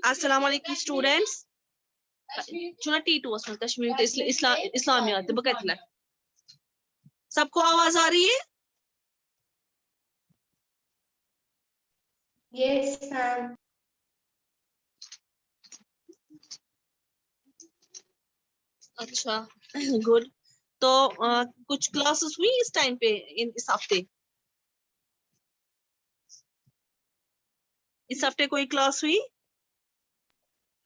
अस्सलाम वालेकुम स्टूडेंट्स चुना T2 असमत कश्मीर इस्लामियात बकतला सबको आवाज आ रही है? Yes, ma'am. अच्छा गुड। तो कुछ क्लासेस हुई इस टाइम पे इस हफ्ते कोई क्लास हुई?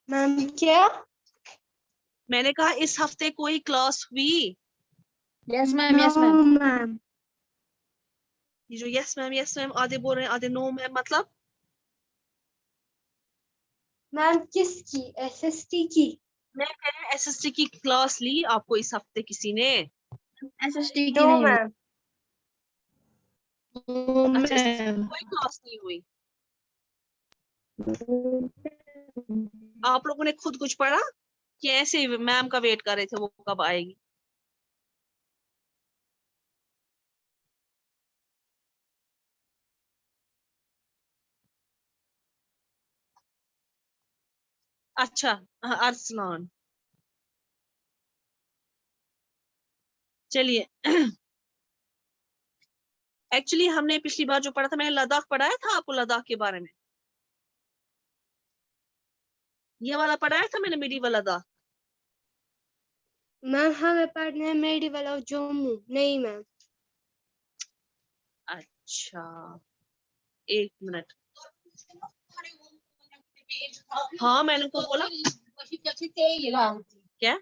मैम क्या? मैंने कहा इस हफ्ते कोई क्लास हुई? Yes ma'am, yes ma'am. Ma'am. ये जो यस मैम आधे बोल रहे हैं आधे नो मैम, मतलब मैम किसकी? SST की? मैं कह रही हूँ SST की क्लास ली आपको इस हफ्ते किसी ने? SST की नो नहीं हुई। मैम। अच्छा SST की कोई क्लास नहीं हुई? आप लोगों ने खुद कुछ पढ़ा कि ऐसे मैम का वेट कर रहे थे वो कब आएगी? अच्छा अरसलान, चलिए एक्चुअली हमने पिछली बार जो पढ़ा था, मैंने लद्दाख पढ़ाया था आपको लद्दाख के बारे में? ये वाला पढ़ाया था मैंने मेडिवल लद्दाख? मैम हमें पढ़ना है मेडिवल और जम्मू। नहीं मैम। अच्छा एक मिनट, हाँ मैंने को बोला क्या?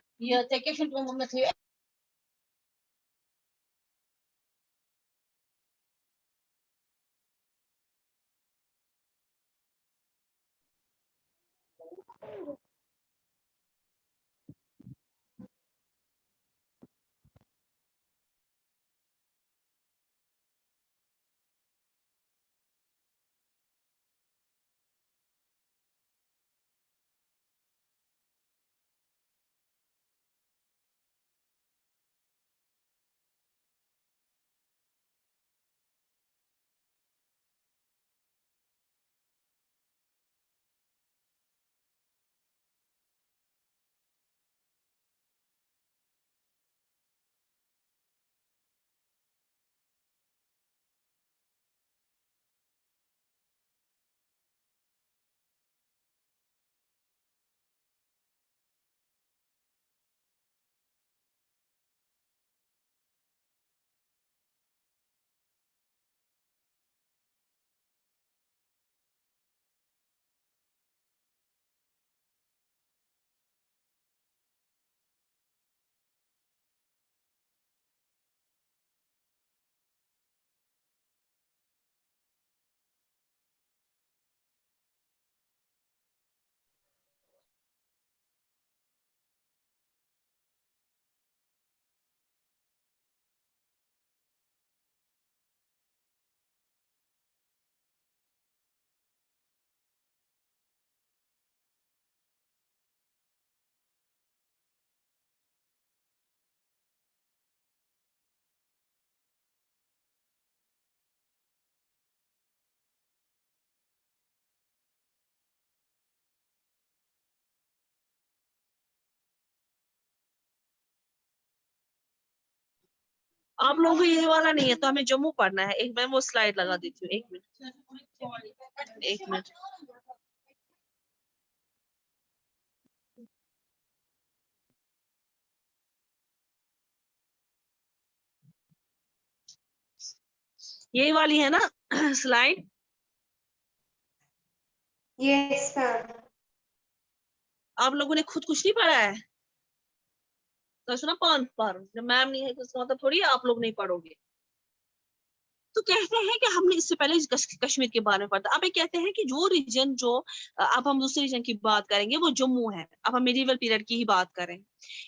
आप लोगों को ये वाला नहीं है तो हमें जम्मू पढ़ना है। एक मैं वो स्लाइड लगा देती हूँ, एक मिनट एक मिनट। यही वाली है ना स्लाइड? Yes ma'am. आप लोगों ने खुद कुछ नहीं पढ़ा है? तो सुना पान पर जब मैम नहीं है तो इसका मतलब थोड़ी आप लोग नहीं पढ़ोगे। तो कहते हैं कि हमने इससे पहले कश्मीर के बारे में पढ़ा, अब ये कहते हैं कि जो रीजन जो अब हम दूसरे रीजन की बात करेंगे वो जम्मू है। अब हम मिडिवल पीरियड की ही बात करें।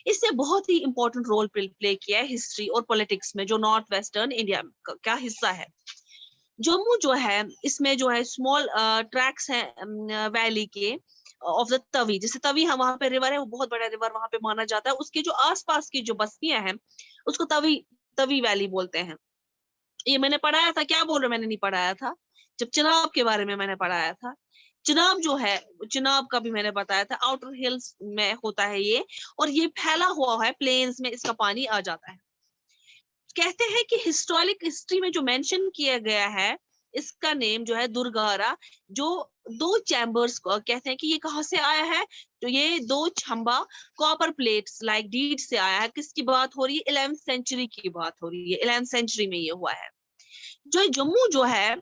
इससे बहुत ही इंपॉर्टेंट रोल प्ले किया है हिस्ट्री और पॉलिटिक्स में, जो नॉर्थ वेस्टर्न इंडिया का हिस्सा है। जम्मू जो है इसमें जो है स्मॉल ट्रैक्स हैं वैली के ऑफ द तवी, जैसे तवी हम वहां पे रिवर है, वो बहुत बड़ा रिवर वहां पे माना जाता है। उसके जो आसपास की जो बस्तियां हैं उसको तवी तवी वैली बोलते हैं। ये मैंने पढ़ाया था, क्या बोल रहे हो मैंने नहीं पढ़ाया था? जब चुनाव के बारे में मैंने पढ़ाया था चिनाब जो है, चिनाब का भी मैंने बताया था, आउटर हिल्स में होता है ये, और ये फैला हुआ है, प्लेन्स में इसका पानी आ जाता है। कहते हैं कि हिस्टोरिक हिस्ट्री में जो मेंशन किया गया है, इसका नेम जो है दुर्गारा, जो 2 चैम्बर्स को कहते हैं कि ये कहाँ से आया है, तो ये 2 छंबा कॉपर प्लेट्स लाइक डीड से आया है। किसकी बात हो रही है? 11th सेंचुरी की बात हो रही है, 11th सेंचुरी में ये हुआ है। जो जम्मू जो है,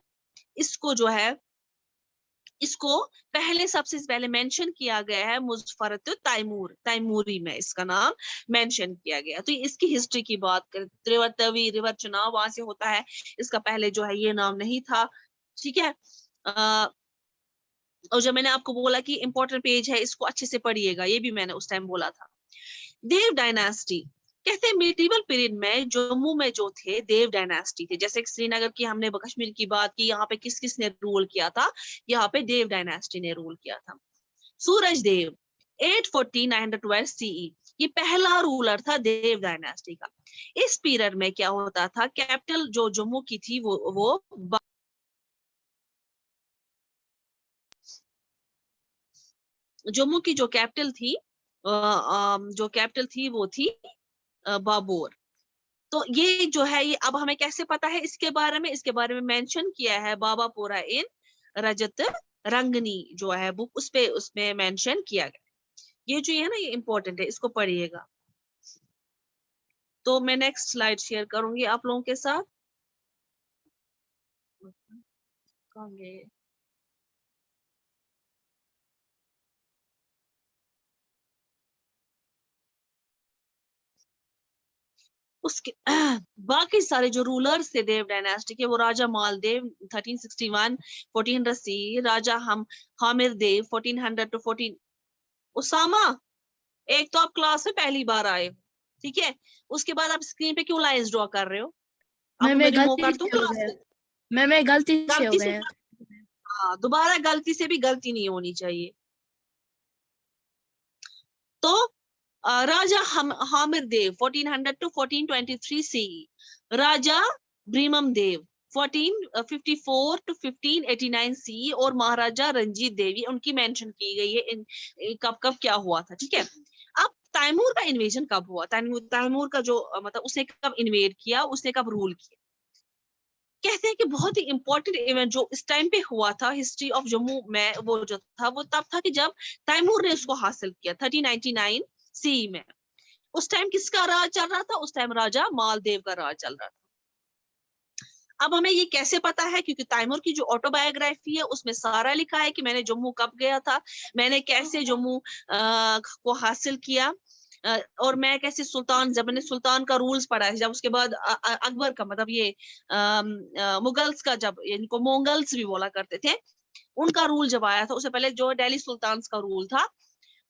इसको जो है, इसको पहले सबसे पहले मेंशन किया गया है मुजफ्फरत तैमूर, तैमूरी में इसका नाम मेंशन किया गया। तो इसकी हिस्ट्री की बात करें, रिवर तवी, रिवर चुनाव वहां से होता है, इसका पहले जो है ये नाम नहीं था, ठीक है। और जब मैंने आपको बोला कि इंपॉर्टेंट पेज है, इसको अच्छे से पढ़िएगा, ये भी मैंने उस टाइम बोला था। देव डायनास्टी, कहते हैं मिडिवल पीरियड में जम्मू में जो थे देव डायनास्टी थे। जैसे श्रीनगर की हमने कश्मीर की बात की, यहाँ पे किस किस ने रूल किया था? यहाँ पे देव डायनास्टी ने रूल किया था। सूरज देव 840-912 सीई, ये पहला रूलर था देव डायनास्टी का। इस पीरियड में क्या होता था, कैपिटल जो जम्मू की थी वो जम्मू की जो कैपिटल थी, वो थी बाबोर। तो ये जो है, ये अब हमें कैसे पता है इसके बारे में? इसके बारे में मेंशन किया है बाबापुरा इन रजत रंगनी जो है बुक, उसमें मेंशन किया गया। ये जो है ना, ये इंपॉर्टेंट है, इसको पढ़िएगा। तो मैं नेक्स्ट स्लाइड शेयर करूंगी आप लोगों के साथ। कहाँ गए? उसके बाकी सारे जो रूलर्स थे देव डायनास्टी के, वो राजा मालदेव 1361 1400 सी, राजा हम हामिर देव 1400 to 14, उसामा, एक तो आप क्लास में पहली बार आए हो, ठीक है, उसके बाद आप स्क्रीन पे क्यों लाइंस ड्रॉ कर रहे हो? आपको मैं रिमूव कर दूं क्लास से? मैं गलती से हो गलती से, गया। हाँ, दोबारा गलती से भी गलती नहीं होनी चाहिए। तो राजा हामिर देव 1400 to 1423 C, Raja ब्रीमम Dev 1454 to 1589 सी, और महाराजा रंजीत देवी, उनकी मेंशन की गई है इन कब कब क्या हुआ था, ठीक है। अब तैमूर का इन्वेजन कब हुआ? तैमूर का जो मतलब उसने कब इन्वेड किया, उसने कब रूल किया? कहते हैं कि बहुत ही इंपॉर्टेंट इवेंट जो इस टाइम पे हुआ था हिस्ट्री ऑफ जम्मू में, वो जो था वो तब था कि जब तैमूर ने उसको हासिल किया 1399 सी में। उस टाइम किसका राज चल रहा था? उस टाइम राजा मालदेव का राज चल रहा था। अब हमें ये कैसे पता है? क्योंकि तैमूर की जो ऑटोबायोग्राफी है उसमें सारा लिखा है कि मैंने जम्मू कब गया था, मैंने कैसे जम्मू को हासिल किया, और मैं कैसे सुल्तान, जब मैंने सुल्तान का रूल्स पढ़ा है, जब उसके बाद अकबर का, मतलब ये मुगल्स का, जब इनको मोंगल्स भी बोला करते थे, उनका रूल जब आया था, उससे पहले जो दिल्ली सुल्तान का रूल था,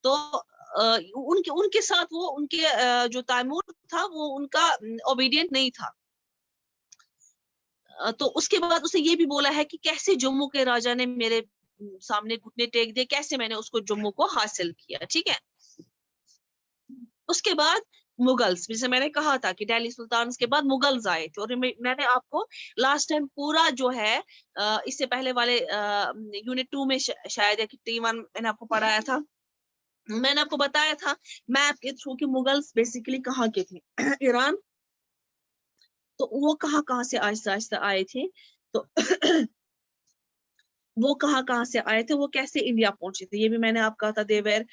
तो उनके उनके साथ वो उनके जो तैमूर था वो उनका ओबीडियंट नहीं था। तो उसके बाद उसने ये भी बोला है कि कैसे जम्मू के राजा ने मेरे सामने घुटने टेक दिए, कैसे मैंने उसको जम्मू को हासिल किया, ठीक है। उसके बाद मुगल्स, जैसे मैंने कहा था कि दिल्ली सुल्तान के बाद मुगल्स आए थे, और मैंने आपको लास्ट टाइम पूरा जो है इससे पहले वाले यूनिट 2 में शायद या T1 मैंने आपको पढ़ाया था, मैंने आपको बताया था मैप के थ्रू कि मुगल्स बेसिकली कहाँ के थे ईरान। तो वो कहाँ कहाँ से आहिस्ता आहिस्ता आए थे, तो वो कहाँ कहाँ से आए थे, वो कैसे इंडिया पहुंचे थे, ये भी मैंने आपको कहा था। देवेर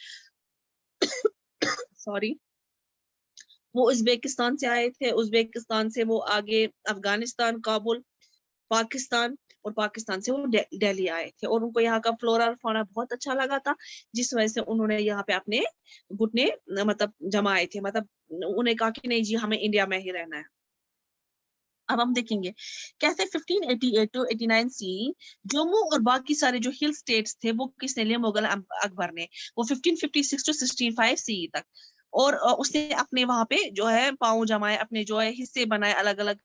सॉरी, वो उज्बेकिस्तान से आए थे, उज्बेकिस्तान से वो आगे अफगानिस्तान, काबुल, पाकिस्तान, और पाकिस्तान से वो दिल्ली आए थे, और उनको यहाँ का फ्लोरा और फौना बहुत अच्छा लगा था, जिस वजह से उन्होंने यहाँ पे अपने घुटने मतलब जमाए थे, मतलब उन्हें कहा कि नहीं जी, हमें इंडिया में ही रहना है। अब हम देखेंगे कैसे 1588 to 89 सी जम्मू और बाकी सारे जो हिल स्टेट्स थे वो किसने लिए? मुगल अकबर ने, वो 1556 to 1605 सी तक। और उसने अपने वहां पे जो है पांव जमाए, अपने जो है हिस्से बनाए अलग अलग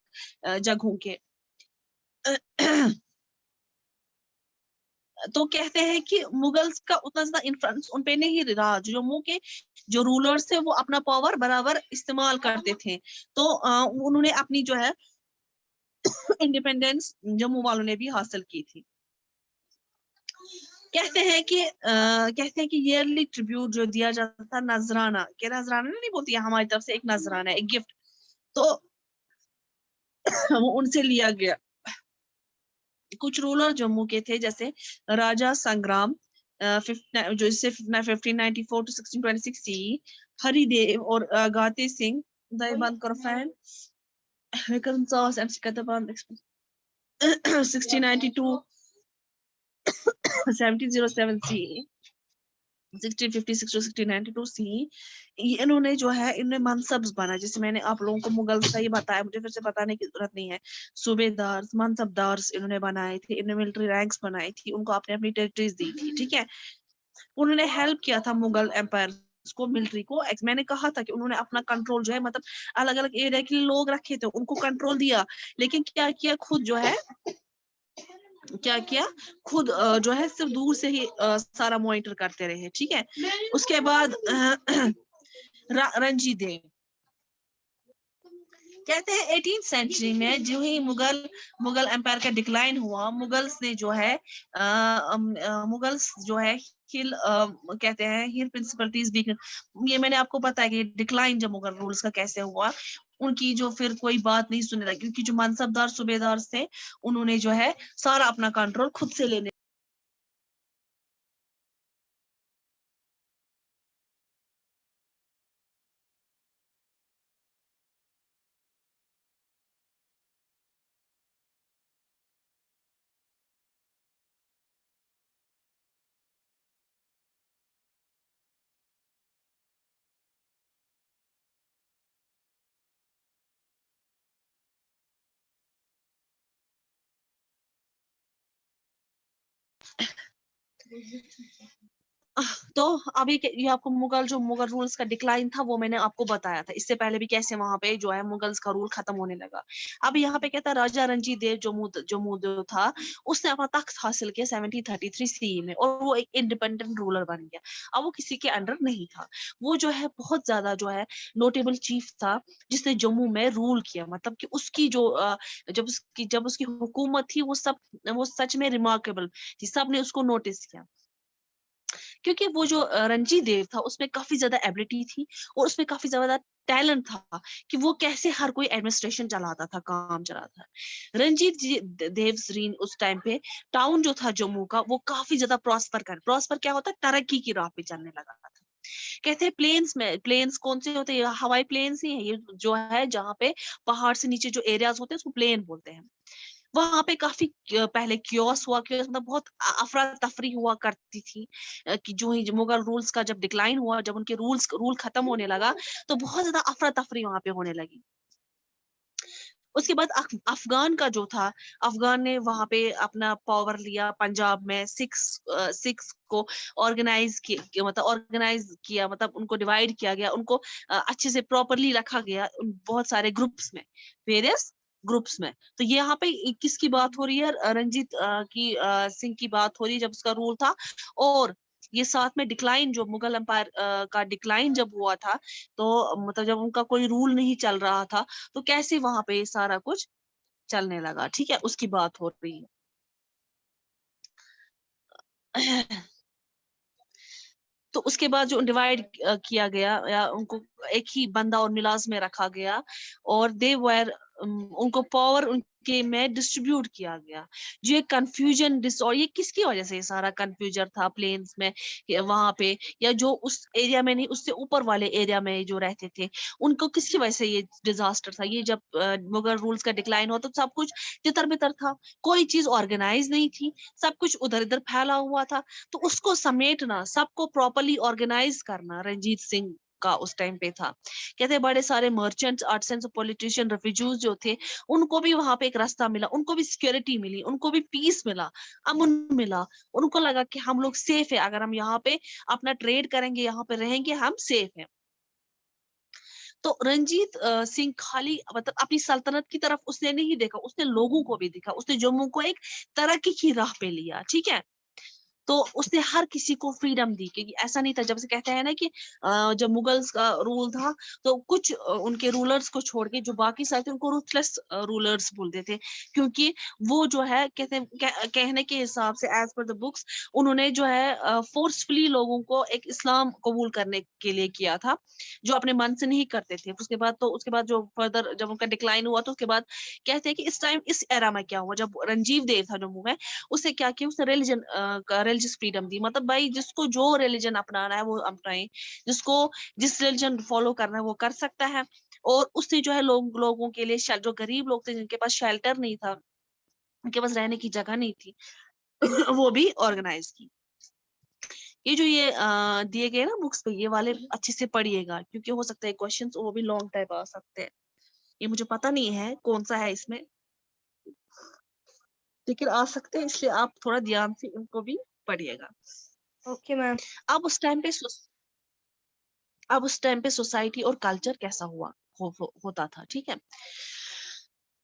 जगहों के। तो कहते हैं कि मुगल्स का उतना ज्यादा इन्फ्लुएंस उन पे नहीं रहा, जम्मू के जो रूलर्स थे वो अपना पावर बराबर इस्तेमाल करते थे, तो उन्होंने अपनी जो है इंडिपेंडेंस जम्मू वालों ने भी हासिल की थी। कहते हैं कि ईयरली ट्रिब्यूट जो दिया जाता था, नजराना, के नजराना नहीं बोलती है हमारी तरफ से, एक नजराना, एक गिफ्ट, तो वो उनसे लिया गया। कुछ रूलर जम्मू के थे, जैसे राजा संग्राम, जो इससे 1594 टू 1626 सी, हरिदेव और गाते सिंह, दयाबंद करो फैन, विक्रम साहस एंड सिकंदर 1692 1707 सी, 1656 to 1692 सी, इन्होंने जो है, इन्होंने मनसब्स बना, जैसे मैंने आप लोगों को मुगल का ही बताया, मुझे फिर से बताने की जरूरत नहीं है। सूबेदार, मनसबदार इन्होंने बनाए थे, इन्होंने मिलिट्री रैंक्स बनाई थी, उनको अपने अपनी टेरिटरीज दी थी, ठीक है। उन्होंने हेल्प किया था मुगल एम्पायर को, मिलिट्री को। मैंने कहा था कि उन्होंने अपना कंट्रोल जो है, मतलब अलग अलग एरिया के लोग रखे थे, उनको कंट्रोल दिया, लेकिन क्या किया, खुद जो है क्या किया, खुद जो है सिर्फ दूर से ही सारा मॉनिटर करते रहे, ठीक है। उसके बाद रणजीत देव, कहते हैं 18th सेंचुरी में जो ही मुगल एम्पायर का डिक्लाइन हुआ, मुगल्स ने जो है मुगल्स जो है हिल कहते हैं हिल प्रिंसिपलिटीज, ये मैंने आपको पता है कि डिक्लाइन जब मुगल रूल्स का कैसे हुआ, उनकी जो फिर कोई बात नहीं सुनने लगी, क्योंकि जो मनसबदार सूबेदार थे, उन्होंने जो है सारा अपना कंट्रोल खुद से लेने। तो अभी ये आपको मुगल रूल्स का डिक्लाइन था, वो मैंने आपको बताया था। इससे पहले भी कैसे वहां पे जो है मुगल्स का रूल खत्म होने लगा। अब यहाँ पे कहता है राजा रणजीत देव जो था, उसने अपना तख्त हासिल किया 1733 सी में, और वो एक इंडिपेंडेंट रूलर बन गया। अब वो किसी के अंडर नहीं था, वो जो है बहुत ज्यादा जो है नोटेबल चीफ था, जिसने जम्मू में रूल किया। मतलब कि उसकी जो जब उसकी हुकूमत थी, वो सच में रिमार्केबल थी, सबने उसको नोटिस किया, क्योंकि वो जो रणजीत देव था, उसमें काफी ज्यादा एबिलिटी थी, और उसमें काफी ज्यादा टैलेंट था कि वो कैसे हर कोई एडमिनिस्ट्रेशन चलाता था, काम चलाता था। देव श्रीन उस टाइम पे टाउन जो था जम्मू का, वो काफी ज्यादा प्रॉस्पर क्या होता है, तरक्की की राह पे चलने लगा था। कहते हैं प्लेन्स कौन से होते हैं, हवाई प्लेन्स ही है ये, जो है जहाँ पे पहाड़ से नीचे जो एरियाज होते हैं उसको प्लेन बोलते हैं। वहां पे काफी पहले क्योस मतलब बहुत अफरा तफरी हुआ करती थी, कि जो ही मुगल रूल्स का जब डिक्लाइन हुआ, जब उनके रूल खत्म होने लगा, तो बहुत ज्यादा अफरा तफरी वहां पे होने लगी। उसके बाद अफगान का जो था, अफगान ने वहां पे अपना पावर लिया, पंजाब में सिक्स को ऑर्गेनाइज किया, मतलब उनको डिवाइड किया गया, उनको अच्छे से प्रॉपरली रखा गया बहुत सारे ग्रुप्स में, वेरियस ग्रुप्स में। तो ये यहाँ पे किसकी बात हो रही है, रंजीत सिंह की बात हो रही है, जब उसका रूल था। और ये साथ में डिक्लाइन, जो मुगल एम्पायर का डिक्लाइन जब हुआ था, तो मतलब जब उनका कोई रूल नहीं चल रहा था, तो कैसे वहां पे सारा कुछ चलने लगा, ठीक है, उसकी बात हो रही है। तो उसके बाद जो डिवाइड किया गया, या उनको एक ही बंदा और मिलाज में रखा गया, और दे वर उनको पावर उनके में डिस्ट्रीब्यूट किया गया। जो एक कंफ्यूजन डिसऑर्डर, ये किसकी वजह से ये सारा कंफ्यूजन था प्लेन्स में, वहां पे, या जो उस एरिया में नहीं, उससे ऊपर वाले एरिया में जो रहते थे, उनको किसकी वजह से ये डिजास्टर था। ये जब मुगल रूल्स का डिक्लाइन हुआ, तो सब कुछ तितर बितर था, कोई चीज ऑर्गेनाइज नहीं थी, सब कुछ उधर इधर फैला हुआ था। तो उसको समेटना, सबको प्रॉपरली ऑर्गेनाइज करना रंजीत सिंह का उस टाइम पे था। कहते हैं बड़े सारे मर्चेंट्स, आर्टिसंस, पॉलिटिशियन, रेफ्यूजीज जो थे, उनको भी वहां पे एक रास्ता मिला, उनको भी सिक्योरिटी मिली, उनको भी पीस मिला, अमन मिला। उनको लगा कि हम लोग सेफ है, अगर हम यहाँ पे अपना ट्रेड करेंगे, यहाँ पे रहेंगे, हम सेफ है। तो रंजीत सिंह खाली मतलब अपनी सल्तनत की तरफ उसने नहीं देखा, उसने लोगों को भी देखा, उसने जम्मू को एक तरक्की की राह पे लिया, ठीक है। तो उसने हर किसी को फ्रीडम दी, क्योंकि ऐसा नहीं था जब से कहते हैं ना कि जब मुगल्स का रूल था तो कुछ उनके रूलर्स को छोड़ के जो बाकी सारे थे उनको रूथलेस रूलर्स बोलते थे, क्योंकि वो जो है कहने के हिसाब से एज पर द बुक्स उन्होंने जो है फोर्सफुली लोगों को एक इस्लाम कबूल करने के लिए किया था, जो अपने मन से नहीं करते थे। उसके बाद जो फर्दर जब उनका डिक्लाइन हुआ तो उसके बाद कहते हैं कि इस टाइम इस एरा में क्या हुआ, जब रंजीव देव था जम्मू में, उसने क्या किया, उसने रिलीजियस फ्रीडम दी। मतलब भाई जिसको जो रिलीजन अपनाना है वो अपनाए, जिसको जिस रिलीजन फॉलो करना है वो कर सकता है। और उसने जो है लोगों के लिए जो गरीब लोग थे जिनके पास शेल्टर नहीं था, उनके पास रहने की जगह नहीं थी वो भी ऑर्गेनाइज की। ये जो ये दिए गए ना बुक्स पे, ये वाले अच्छे से पढ़िएगा, क्योंकि हो सकता है क्वेश्चंस वो भी लॉन्ग टाइप आ सकते हैं। ये मुझे पता नहीं है कौन सा है इसमें, लेकिन आ सकते हैं, इसलिए आप थोड़ा ध्यान से इनको भी पढ़िएगा। Okay ma'am. अब उस टाइम पे सोसाइटी और कल्चर कैसा होता था, ठीक है।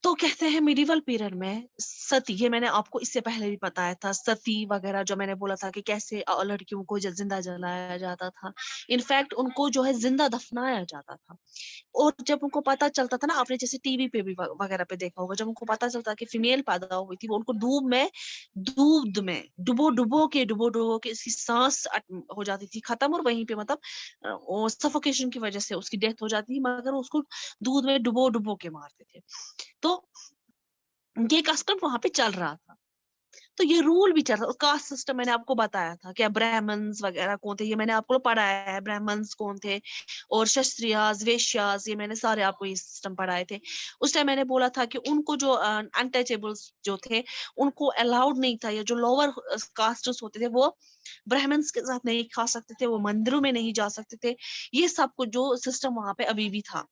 तो कहते हैं मिडिवल पीरियड में सती, ये मैंने आपको इससे पहले भी बताया था, सती वगैरह जो मैंने बोला था कि कैसे लड़कियों को जिंदा जलाया जाता था, इनफैक्ट उनको जो है जिंदा दफनाया जाता था। और जब उनको पता चलता था ना, आपने जैसे टीवी पे भी वगैरह पे देखा होगा, जब उनको पता चलता कि फीमेल पैदा हुई थी, वो उनको दूध में डुबो के इसकी सांस हो जाती थी खत्म, और वहीं पे मतलब सफोकेशन की वजह से उसकी डेथ हो जाती थी, मगर उसको दूध में डुबो के मारते थे। तो ये कस्टम वहां पे चल रहा था, तो ये रूल भी चल रहा था। कास्ट सिस्टम मैंने आपको बताया था, क्या ब्राह्मण्स वगैरह कौन थे, ये मैंने आपको पढ़ाया है, ब्राह्मण्स कौन थे, और क्षत्रियास वेश्यास, ये मैंने सारे आपको ये सिस्टम पढ़ाए थे। उस टाइम मैंने बोला था कि उनको जो अनटचेबल्स जो थे उनको अलाउड नहीं था, या जो लोअर कास्ट्स होते थे वो ब्राह्मण्स के साथ नहीं खा सकते थे, वो मंदिरों में नहीं जा सकते थे। ये सब कुछ जो सिस्टम वहां पे अभी भी था।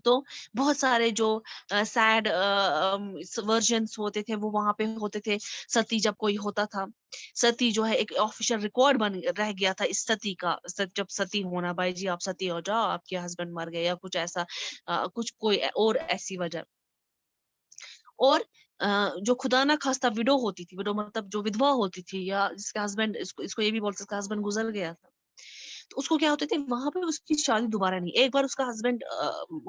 तो बहुत सारे जो सैड वर्जन्स होते थे वो वहां पे होते थे। सती जब कोई होता था, सती जो है एक ऑफिशियल रिकॉर्ड बन रह गया था इस सती का, जब सती होना, भाई जी आप सती हो जाओ, आपके हस्बैंड मर गए या कुछ ऐसा, कुछ कोई और ऐसी वजह। और जो खुदा ना खास्ता विडो होती थी, विडो मतलब जो विधवा होती थी, या जिसका हस्बैंड, इसको ये भी बोल सकते, हस्बैंड गुजर गया था, तो उसको क्या होते थे वहां पे उसकी शादी दोबारा नहीं, एक बार उसका हस्बैंड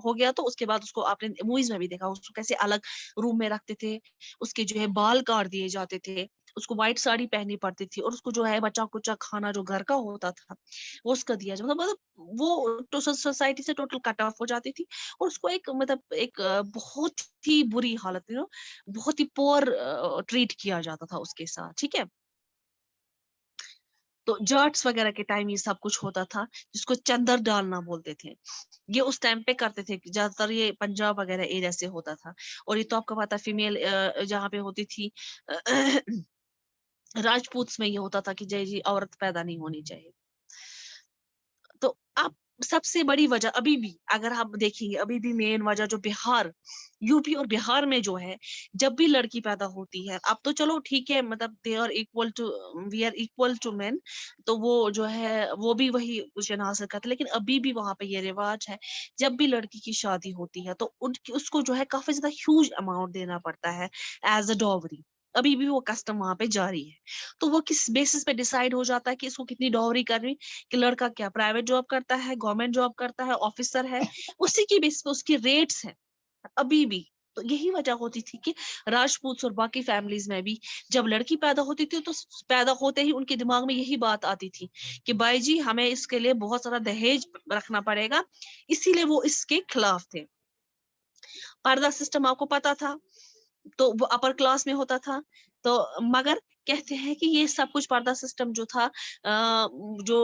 हो गया तो उसके बाद उसको आपने मूवीज में भी देखा, उसको कैसे अलग रूम में रखते थे, उसके जो है बाल काट दिए जाते थे, उसको व्हाइट साड़ी पहननी पड़ती थी, और उसको जो है बच्चा कुचा खाना जो घर का होता था वो उसका दिया जाता, मतलब वो तो सोसाइटी से टोटल कट ऑफ हो जाती थी। और उसको एक मतलब एक बहुत ही बुरी हालत में, बहुत ही पुअर ट्रीट किया जाता था उसके साथ, ठीक है। तो जाट्स वगैरह के टाइम ये सब कुछ होता था, जिसको चंदर डालना बोलते थे। ये उस टाइम पे करते थे, ज्यादातर ये पंजाब वगैरह एरिया से होता था। और ये तो आपको पता है फीमेल जहाँ पे होती थी राजपूत में ये होता था कि जय जी औरत पैदा नहीं होनी चाहिए। तो अब सबसे बड़ी वजह अभी भी अगर आप देखेंगे, अभी भी मेन वजह जो बिहार, यूपी और बिहार में जो है, जब भी लड़की पैदा होती है, अब तो चलो ठीक है, मतलब they are equal to, we are equal to main, तो वो जो है वो भी वही क्वेश्चन हासिल करते, लेकिन अभी भी वहां पे ये रिवाज है, जब भी लड़की की शादी होती है तो उनकी उसको जो है काफी ज्यादा ह्यूज अमाउंट देना पड़ता है एज अ डॉवरी। अभी भी वो कस्टम वहां पे जारी है। तो वो किस बेसिस पे डिसाइड हो जाता है कि इसको कितनी डॉवरी करनी, कि लड़का क्या प्राइवेट जॉब करता है, गवर्नमेंट जॉब करता है, ऑफिसर है, उसी की बेसिस पे उसकी रेट्स हैं अभी भी। तो यही वजह होती थी कि राजपूत और बाकी फैमिलीज में भी जब लड़की पैदा होती थी तो पैदा होते ही उनके दिमाग में यही बात आती थी कि भाई जी हमें इसके लिए बहुत सारा दहेज रखना पड़ेगा, इसीलिए वो इसके खिलाफ थे। पर्दा सिस्टम आपको पता था, तो वो अपर क्लास में होता था। तो मगर कहते हैं कि ये सब कुछ पर्दा सिस्टम जो था, जो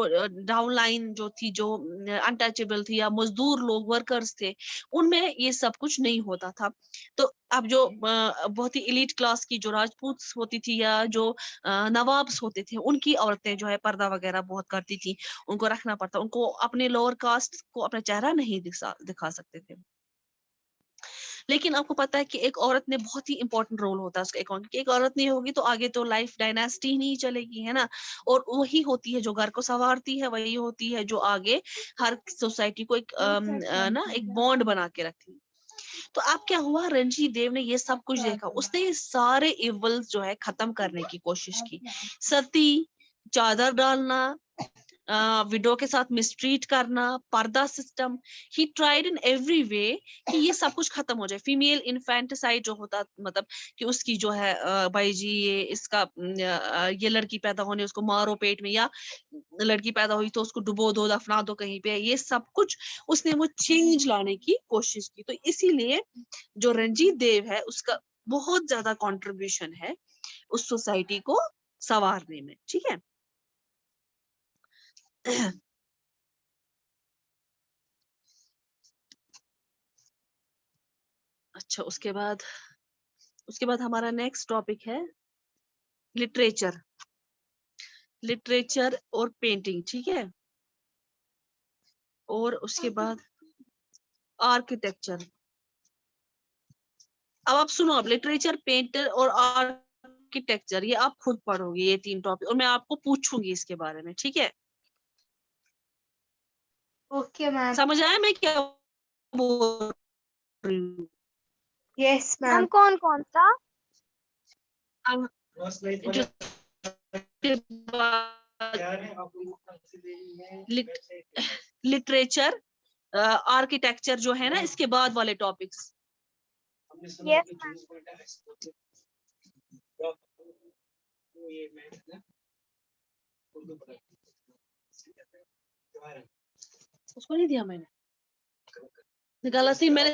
डाउन लाइन जो थी, जो अनटचेबल थी, या मजदूर लोग वर्कर्स थे, उनमें ये सब कुछ नहीं होता था। तो अब जो बहुत ही एलीट क्लास की जो राजपूत होती थी, या जो नवाब्स होते थे, उनकी औरतें जो है पर्दा वगैरह बहुत करती थी, उनको रखना पड़ता, उनको अपने लोअर कास्ट को अपना चेहरा नहीं दिखा सकते थे। लेकिन आपको पता है कि एक औरत ने बहुत ही इंपॉर्टेंट रोल होता है उसका अकाउंट, कि एक औरत नहीं होगी तो आगे तो लाइफ डायनास्टी नहीं चलेगी, है ना। और वही होती है जो घर को संवारती है, वही होती है जो आगे हर सोसाइटी को एक ना एक बॉन्ड बना के रखती है। तो अब क्या हुआ, रणजीत देव ने ये सब कुछ देखा, उसने ये सारे इवल्स जो है खत्म करने की कोशिश की। सती, चादर डालना, विडो के साथ मिसट्रीट करना, पर्दा system, he tried in every way कि ये सब कुछ खत्म हो जाए। फीमेल इन्फेंटिसाइड जो होता, मतलब कि उसकी जो है भाई जी ये इसका ये लड़की पैदा होने उसको मारो पेट में, या लड़की पैदा हुई तो उसको डुबो दो, दफना दो कहीं पे, ये सब कुछ उसने वो चेंज लाने की कोशिश की। तो इसीलिए जो रंजीत देव है उसका बहुत ज्यादा कंट्रीब्यूशन है उस सोसाइटी को संवारने में, ठीक है। अच्छा, उसके बाद हमारा नेक्स्ट टॉपिक है लिटरेचर, लिटरेचर और पेंटिंग, ठीक है। और उसके बाद आर्किटेक्चर। अब आप सुनो, अब लिटरेचर, पेंटर और आर्किटेक्चर ये आप खुद पढ़ोगे, ये 3 टॉपिक, और मैं आपको पूछूंगी इसके बारे में, ठीक है। Okay ma'am. समझ आया मैं क्या बोल रही हूँ? Yes ma'am ma'am. कौन कौन सा? अब जो लिटरेचर, आर्किटेक्चर जो है ना, इसके बाद वाले टॉपिक्स। यस उसको नहीं दिया मैंने, निकाला सी मैंने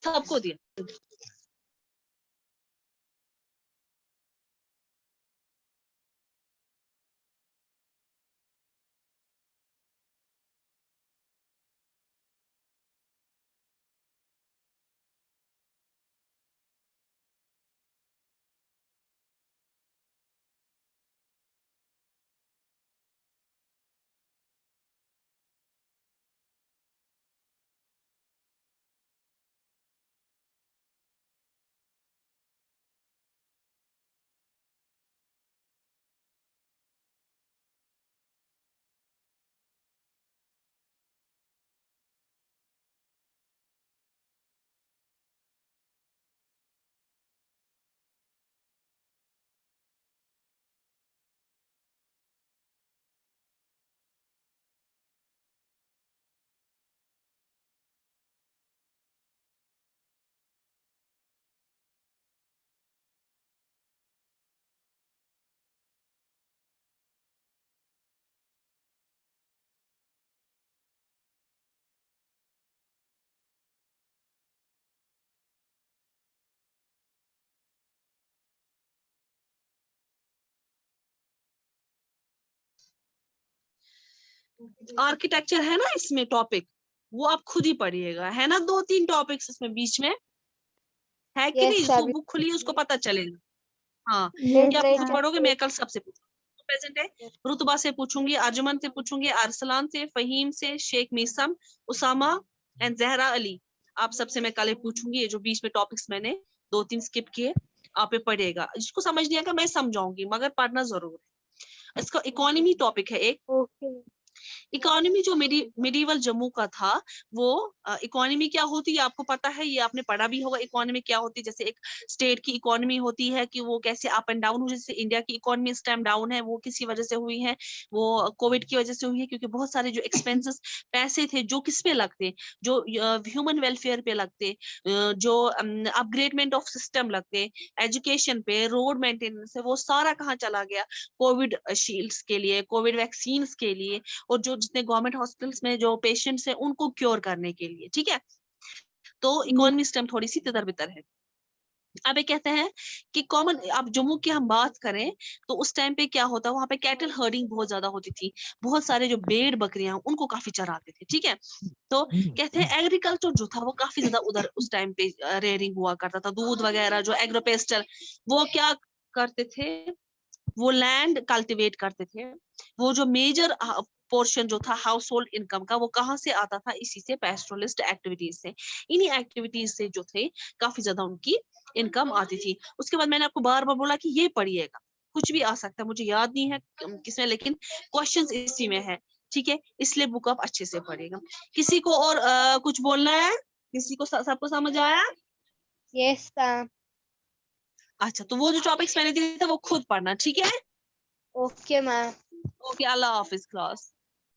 सबको दिया। आर्किटेक्चर है ना इसमें टॉपिक, वो आप खुद ही पढ़िएगा, है ना, 2-3 टॉपिक्स इसमें बीच में है कि नहीं, यस जिसको सर। बुक खुली है उसको पता चलेगा। हाँ, Yes, क्या आप खुद sir. पढ़ोगे, मैं कल सबसे पूछूंगी, प्रेजेंट है, रुतबा से पूछूंगी, अर्जुमन से पूछूंगी, अरसलान से, फहीम से, शेख मीसम, उसामा एंड जहरा अली, आप सबसे मैं कल पूछूंगी। ये जो बीच में टॉपिक्स मैंने 2-3 स्किप किए, आप ये पढ़िएगा। जिसको समझ नहीं आएगा मैं समझाऊंगी, मगर पढ़ना जरूर है। इसका इकोनॉमी टॉपिक है एक। ओके। इकोनॉमी जो मिडीवल जम्मू का था, वो इकोनॉमी क्या होती है आपको पता है, ये आपने पढ़ा भी होगा। इकोनॉमी क्या होती है, जैसे एक स्टेट की इकोनॉमी होती है कि वो कैसे अप एंड डाउन हो, जैसे इंडिया की इकोनॉमी इस टाइम डाउन है, वो किसी वजह से हुई है, वो कोविड की वजह से हुई है, क्योंकि बहुत सारे जो एक्सपेंसेस पैसे थे जो किस पे लगते, जो ह्यूमन वेलफेयर पे लगते, जो अपग्रेडमेंट ऑफ सिस्टम लगते, एजुकेशन पे, रोड मेंटेनेंस है, वो सारा कहाँ चला गया, कोविड शील्ड्स के लिए, कोविड वैक्सीन के लिए, और जो जितने गवर्नमेंट हॉस्पिटल्स में जो पेशेंट्स हैं उनको क्योर करने के लिए, ठीक है। तो इकोनॉमी सिस्टम थोड़ी सी तितर बितर है। अब ये कहते हैं कि कॉमन, अब जम्मू की हम बात करें तो उस टाइम पे क्या होता, वहां पे कैटल हर्डिंग बहुत ज्यादा होती थी, बहुत सारे जो भेड़ बकरियां उनको काफी चराते थे, ठीक है। तो कहते हैं एग्रीकल्चर जो था वो काफी ज्यादा उधर उस टाइम पे रेयरिंग हुआ करता था, दूध वगैरह जो एग्रोपेस्टल, वो क्या करते थे, वो लैंड कल्टीवेट करते थे। वो जो मेजर पोर्शन जो था हाउस होल्ड इनकम का, वो कहाँ से आता था, इसी से, पेस्टोरलिस्ट एक्टिविटीज से, इन्हीं एक्टिविटीज से जो थे काफी ज्यादा उनकी इनकम आती थी। उसके बाद मैंने आपको बार बार बोला कि ये पढ़िएगा, कुछ भी आ सकता है, मुझे याद नहीं है किसमें, लेकिन क्वेश्चंस इसी में है, ठीक है, इसलिए बुक आप अच्छे से पढ़िएगा। किसी को और कुछ बोलना है? किसी को सबको समझ आया? Yes ma'am. अच्छा, तो वो जो टॉपिक्स मैंने दिए थे वो खुद पढ़ना, ठीक है? Okay ma'am. ओके, अल्लाह हाफिज क्लास।